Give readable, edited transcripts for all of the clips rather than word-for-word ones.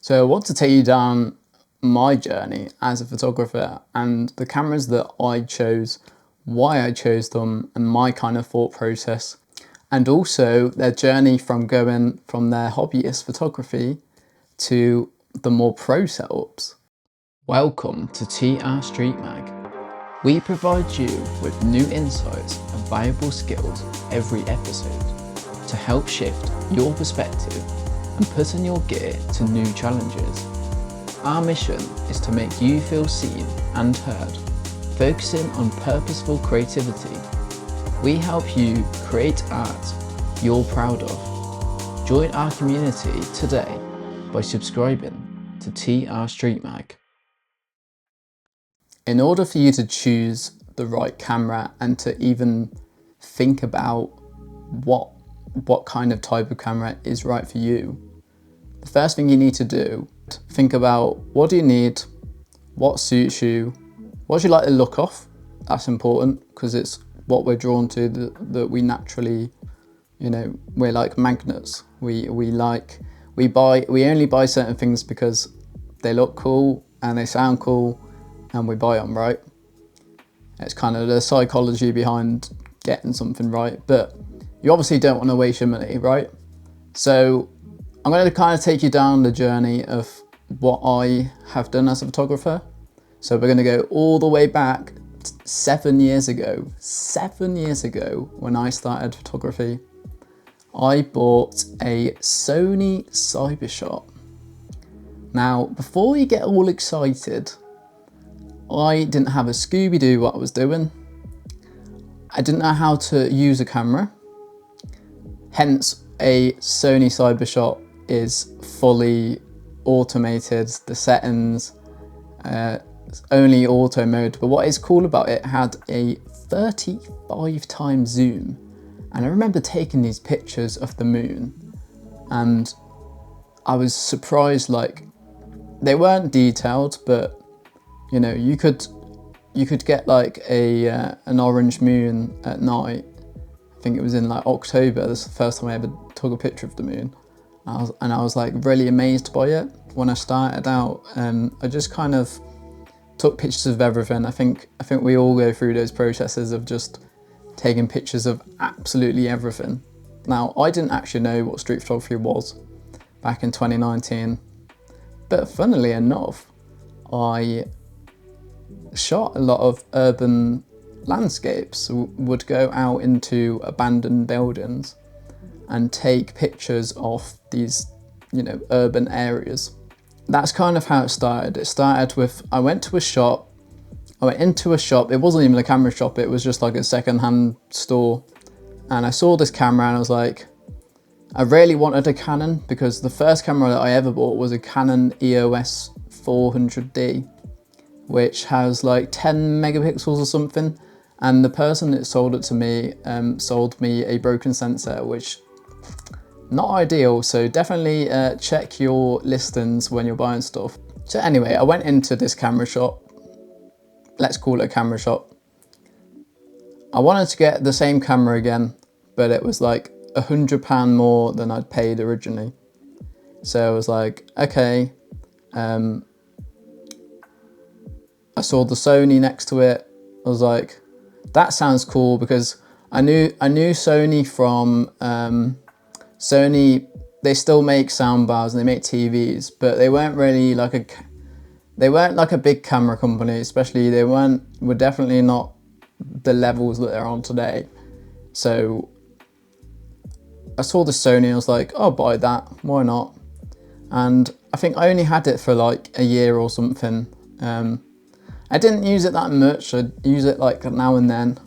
So I want to take you down my journey as a photographer and the cameras that I chose, why I chose them, and my kind of thought process, and also their journey from going from their hobbyist photography to the more pro setups. Welcome to TR Street Mag. We provide you with new insights and valuable skills every episode to help shift your perspective and put in your gear to new challenges. Our mission is to make you feel seen and heard, focusing on purposeful creativity. We help you create art you're proud of. Join our community today by subscribing to TR Street Mag. In order for you to choose the right camera and to even think about what kind of type of camera is right for you, the first thing you need to do, think about what do you need, what suits you, what do you like the look of. That's important because it's what we're drawn to, that we naturally, we're like magnets. We only buy certain things because they look cool and they sound cool and we buy them, right? It's kind of the psychology behind getting something right, but you obviously don't want to waste your money, right? So I'm going to kind of take you down the journey of what I have done as a photographer. So we're going to go all the way back 7 years ago. 7 years ago when I started photography, I bought a Sony Cybershot. Now, before you get all excited, I didn't have a Scooby-Doo what I was doing. I didn't know how to use a camera. Hence, a Sony Cybershot is fully automated. The settings, only auto mode. But what is cool about it, had a 35 times zoom. And I remember taking these pictures of the moon and I was surprised, like they weren't detailed, but you could get like an orange moon at night. I think it was in like October. That's the first time I ever took a picture of the moon. I was like really amazed by it. When I started out, I just kind of took pictures of everything. I think we all go through those processes of just taking pictures of absolutely everything. Now, I didn't actually know what street photography was back in 2019, but funnily enough, I shot a lot of urban landscapes. Would go out into abandoned buildings and take pictures of these, urban areas. That's kind of how it started. It started with, I went into a shop, it wasn't even a camera shop, it was just like a second-hand store. And I saw this camera and I was like, I really wanted a Canon because the first camera that I ever bought was a Canon EOS 400D, which has like 10 megapixels or something. And the person that sold it to me sold me a broken sensor, which not ideal. So definitely check your listings when you're buying stuff. So anyway, I went into this camera shop. Let's call it a camera shop. I wanted to get the same camera again, but it was like £100 more than I'd paid originally. So I was like, okay. I saw the Sony next to it. I was like, that sounds cool, because I knew Sony from Sony. They still make soundbars and they make TVs, but they weren't really like a big camera company. Especially were definitely not the levels that they're on today. So I saw the Sony, I was like, I'll buy that, why not? And I think I only had it for like a year or something. I didn't use it that much. I'd use it like now and then,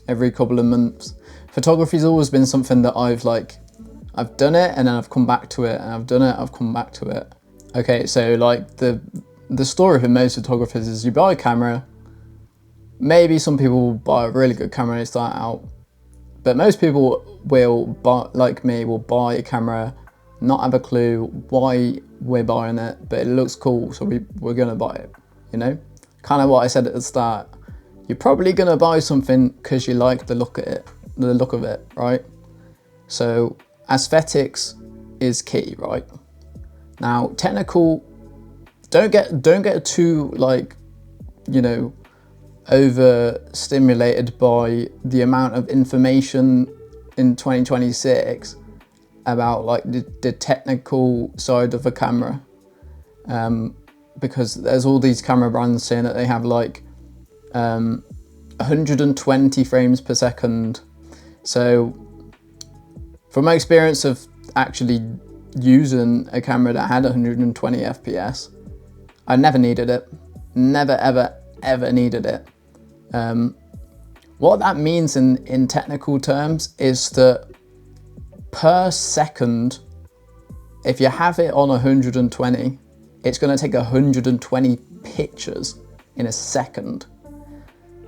every couple of months. Photography's always been something that I've done it and then I've come back to it, and I've done it, I've come back to it. Okay, so like the story for most photographers is you buy a camera. Maybe some people buy a really good camera and they start out, but most people will buy, like me, will buy a camera, not have a clue why we're buying it, but it looks cool, so we're gonna buy it. Kind of what I said at the start. You're probably gonna buy something because you like the look of it, right? So aesthetics is key, right? Now, technical, don't get too like, you know, overstimulated by the amount of information in 2026 about like the technical side of a camera, because there's all these camera brands saying that they have like 120 frames per second. So from my experience of actually using a camera that had 120 FPS, I never needed it. Never, ever needed it. What that means in technical terms is that per second, if you have it on 120, it's going to take 120 pictures in a second.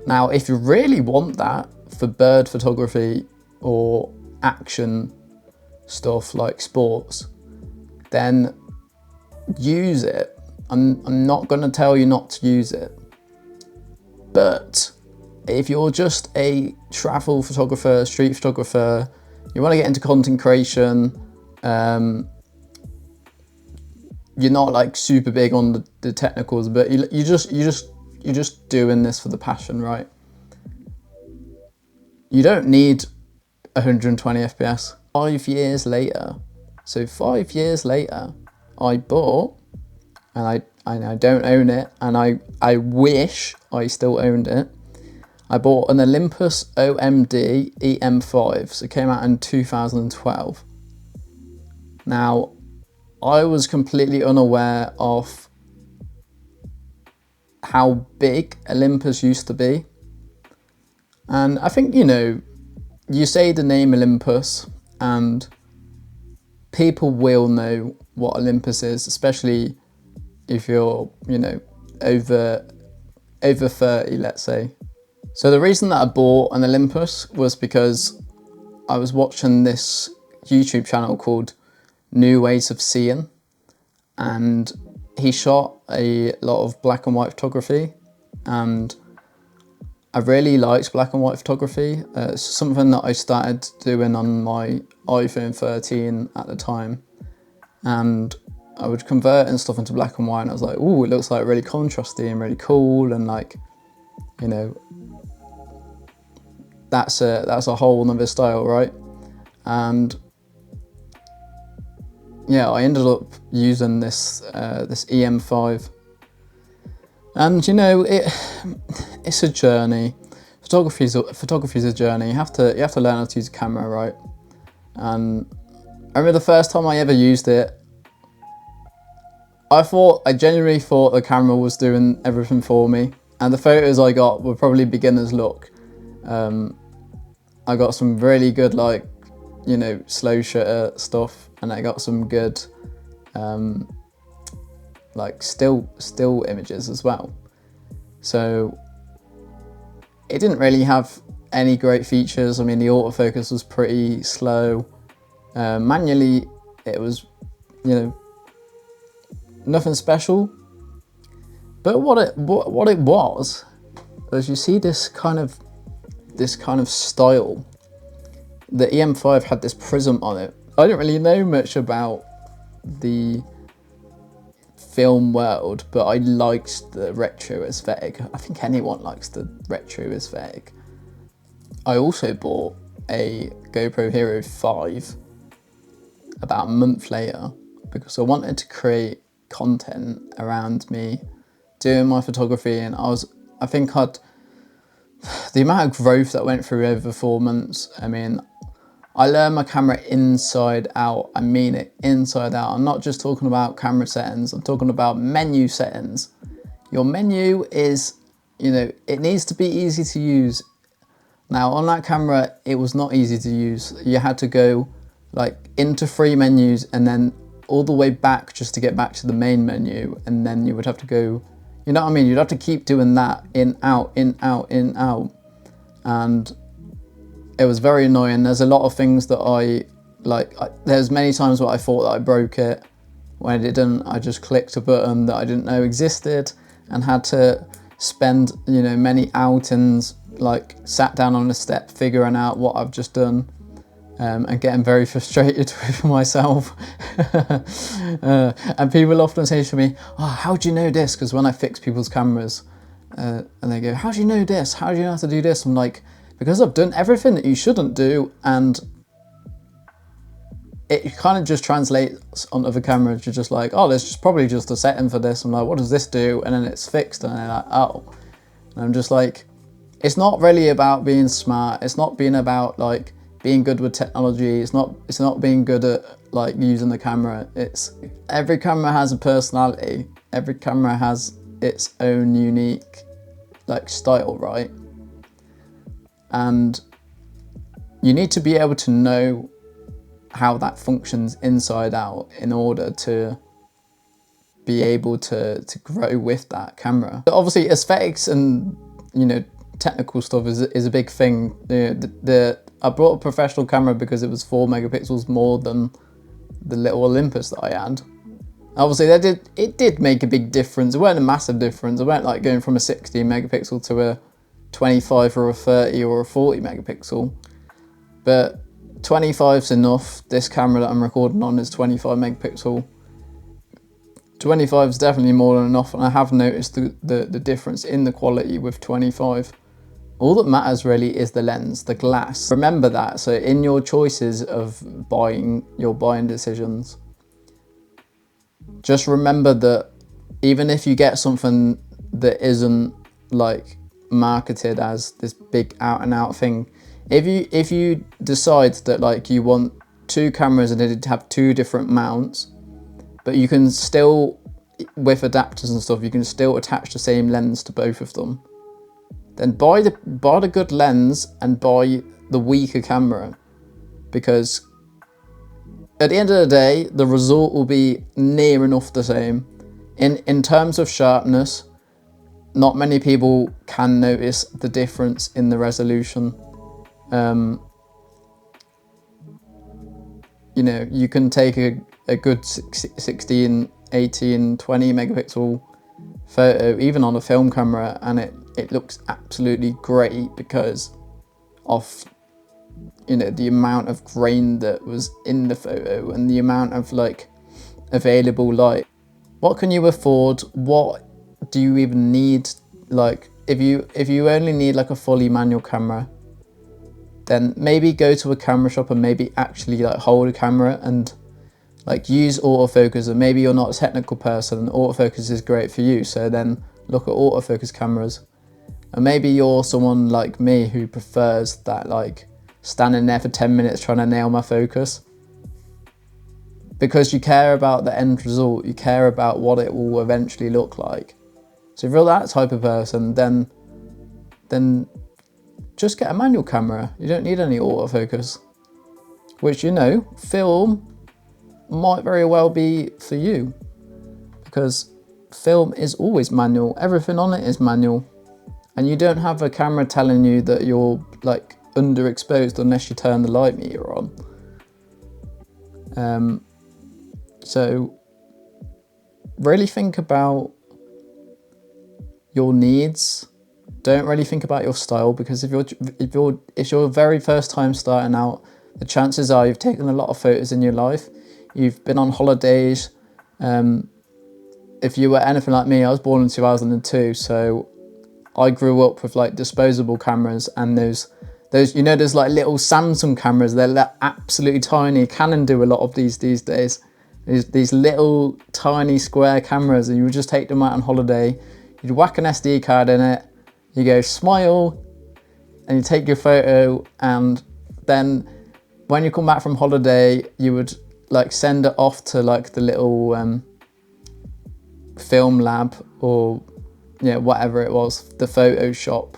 Now, if you really want that for bird photography or action stuff like sports, then use it. I'm not going to tell you not to use it. But if you're just a travel photographer, street photographer, you want to get into content creation, you're not like super big on the technicals, but you're just doing this for the passion, right? You don't need 120 FPS. 5 years later, so 5 years later, I bought, and I don't own it, and I wish I still owned it. I bought an Olympus OMD EM5, so it came out in 2012. Now, I was completely unaware of how big Olympus used to be. And I think, you know, you say the name Olympus and people will know what Olympus is, especially if you're, you know, over 30, let's say. So the reason that I bought an Olympus was because I was watching this YouTube channel called New Ways of Seeing, and he shot a lot of black and white photography, and I really liked black and white photography. It's something that I started doing on my iPhone 13 at the time, and I would convert and stuff into black and white, and I was like, ooh, it looks like really contrasty and really cool, and like, you know, that's a whole nother style, right? And yeah, I ended up using this this EM5, and you know, it's a journey. Photography's a journey. You have to learn how to use a camera, right? And I remember the first time I ever used it, I genuinely thought the camera was doing everything for me, and the photos I got were probably beginner's luck. I got some really good, like, you know, slow shutter stuff, and I got some good like still images as well. So it didn't really have any great features. I mean, the autofocus was pretty slow. Manually, it was, you know, nothing special. But what it was you see this kind of style. The EM5 had this prism on it. I didn't really know much about the film world, but I liked the retro aesthetic. I think anyone likes the retro aesthetic. I also bought a GoPro Hero 5 about a month later because I wanted to create content around me doing my photography, and I think the amount of growth that went through over 4 months. I mean, I learned my camera inside out. I mean it, inside out. I'm not just talking about camera settings, I'm talking about menu settings. Your menu is, you know, it needs to be easy to use. Now on that camera, it was not easy to use. You had to go like into 3 menus and then all the way back just to get back to the main menu, and then you would have to go, you know what I mean? You'd have to keep doing that, in, out, in, out, in, out. And it was very annoying. There's a lot of things that there's many times where I thought that I broke it. When I didn't, I just clicked a button that I didn't know existed and had to spend, you know, many outings, like sat down on a step figuring out what I've just done. and getting very frustrated with myself. And people often say to me, oh, how do you know this? Because when I fix people's cameras, and they go, how do you know this? How do you know how to do this? I'm like, because I've done everything that you shouldn't do, and it kind of just translates onto the camera. You're just like, oh, there's probably just a setting for this. I'm like, what does this do? And then it's fixed, and they're like, oh. And I'm just like, it's not really about being smart. It's not being about like being good with technology. It's not being good at like using the camera. It's every camera has a personality. Every camera has its own unique like style, right? And you need to be able to know how that functions inside out in order to be able to grow with that camera. But obviously aesthetics and, you know, technical stuff is a big thing. I bought a professional camera because it was 4 megapixels more than the little Olympus that I had. Obviously it did make a big difference. It weren't a massive difference. It weren't like going from a 16 megapixel to a 25 or a 30 or a 40 megapixel. But 25's enough. This camera that I'm recording on is 25 megapixel. 25 is definitely more than enough, and I have noticed the difference in the quality with 25. All that matters really is the lens, the glass. Remember that. So in your choices of your buying decisions, just remember that even if you get something that isn't like marketed as this big out and out thing, if you decide that like you want 2 cameras and they have 2 different mounts, but you can still, with adapters and stuff, you can still attach the same lens to both of them, then buy the good lens and buy the weaker camera, because at the end of the day, the result will be near enough the same. In terms of sharpness, not many people can notice the difference in the resolution. You know, you can take a good 16, 18, 20 megapixel photo, even on a film camera, and it looks absolutely great because of, you know, the amount of grain that was in the photo and the amount of like available light. What can you afford? What do you even need? Like if you only need like a fully manual camera, then maybe go to a camera shop and maybe actually like hold a camera and like use autofocus. And maybe you're not a technical person and autofocus is great for you, so then look at autofocus cameras. And maybe you're someone like me who prefers that, like standing there for 10 minutes trying to nail my focus, because you care about the end result, you care about what it will eventually look like. So if you're that type of person, then just get a manual camera. You don't need any autofocus, which, you know, film might very well be for you, because film is always manual. Everything on it is manual, and you don't have a camera telling you that you're like underexposed unless you turn the light meter on. So really think about your needs. Don't really think about your style, because if you're very first time starting out, the chances are you've taken a lot of photos in your life, you've been on holidays. If you were anything like me, I was born in 2002, so I grew up with like disposable cameras, and those you know, there's like little Samsung cameras, they're absolutely tiny. Canon do a lot of these days. These little tiny square cameras, and you would just take them out on holiday, you'd whack an SD card in it, you go smile, and you take your photo, and then when you come back from holiday, you would like send it off to like the little film lab, or yeah, whatever it was, the Photoshop.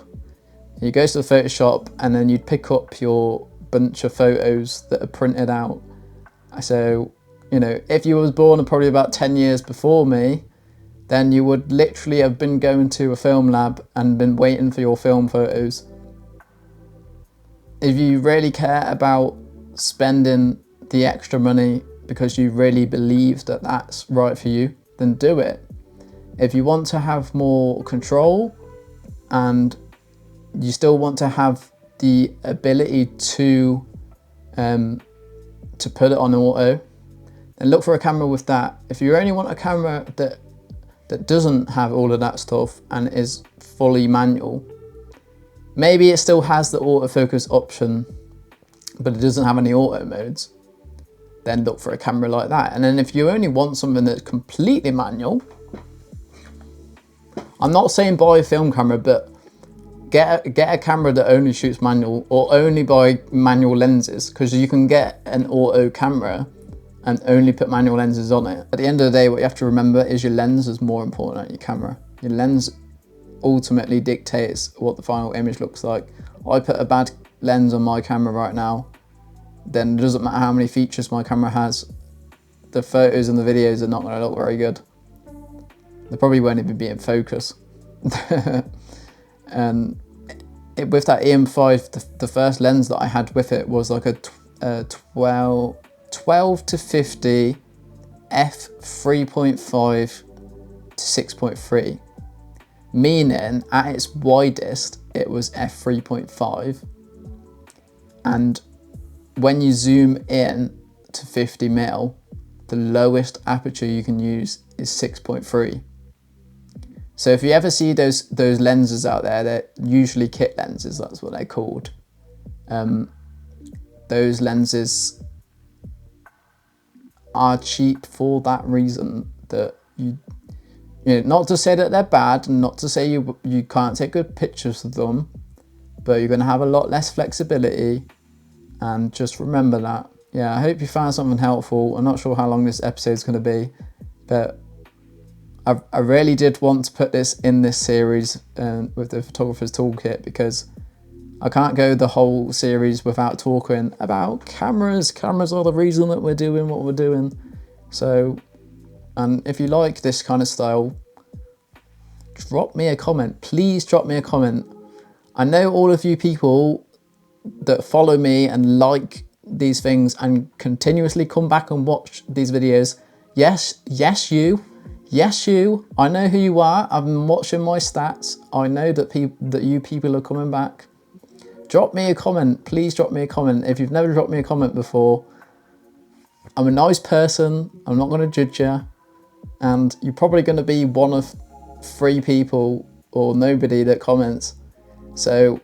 You go to the Photoshop, and then you'd pick up your bunch of photos that are printed out. So, you know, if you was born probably about 10 years before me, then you would literally have been going to a film lab and been waiting for your film photos. If you really care about spending the extra money because you really believe that that's right for you, then do it. If you want to have more control and you still want to have the ability to to put it on auto, then look for a camera with that. If you only want a camera that doesn't have all of that stuff and is fully manual, maybe it still has the autofocus option, but it doesn't have any auto modes, then look for a camera like that. And then if you only want something that's completely manual, I'm not saying buy a film camera, but get a camera that only shoots manual, or only buy manual lenses, because you can get an auto camera and only put manual lenses on it. At the end of the day, what you have to remember is your lens is more important than your camera. Your lens ultimately dictates what the final image looks like. I put a bad lens on my camera right now, then it doesn't matter how many features my camera has, the photos and the videos are not going to look very good. They probably won't even be in focus. And with that EM5, the first lens that I had with it was like a 12 to 50 f3.5 to 6.3, meaning at its widest it was f3.5, and when you zoom in to 50 mil, the lowest aperture you can use is 6.3. So if you ever see those lenses out there, they're usually kit lenses, that's what they're called. Those lenses are cheap for that reason, that you know, not to say that they're bad, and not to say you can't take good pictures of them, but you're going to have a lot less flexibility, and just remember that. Yeah, I hope you found something helpful. I'm not sure how long this episode is going to be, but I really did want to put this in this series with the Photographer's Toolkit, because I can't go the whole series without talking about cameras. Cameras are the reason that we're doing what we're doing. So, and if you like this kind of style, drop me a comment. Please drop me a comment. I know all of you people that follow me and like these things and continuously come back and watch these videos. Yes, you. Yes, you. I know who you are. I've been watching my stats. I know that you people are coming back. Drop me a comment. Please drop me a comment. If you've never dropped me a comment before, I'm a nice person. I'm not going to judge you. And you're probably going to be one of 3 people or nobody that comments. So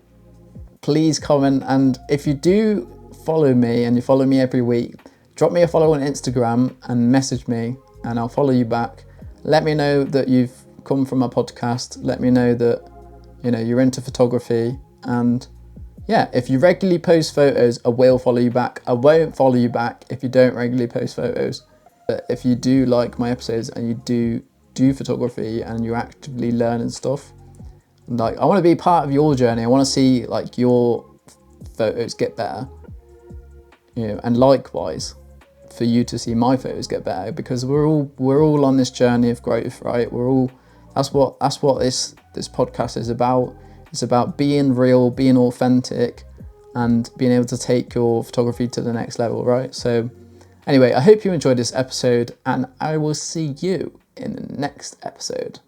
please comment. And if you do follow me and you follow me every week, drop me a follow on Instagram and message me and I'll follow you back. Let me know that you've come from my podcast. Let me know that, you know, you're into photography. And yeah, if you regularly post photos, I will follow you back. I won't follow you back if you don't regularly post photos. But if you do like my episodes and you do photography and you're actively learning stuff, like, I want to be part of your journey. I want to see like your photos get better, you know, and likewise for you to see my photos get better, because we're all on this journey of growth, right? That's what this podcast is about. It's about being real, being authentic, and being able to take your photography to the next level, right? So anyway, I hope you enjoyed this episode, and I will see you in the next episode.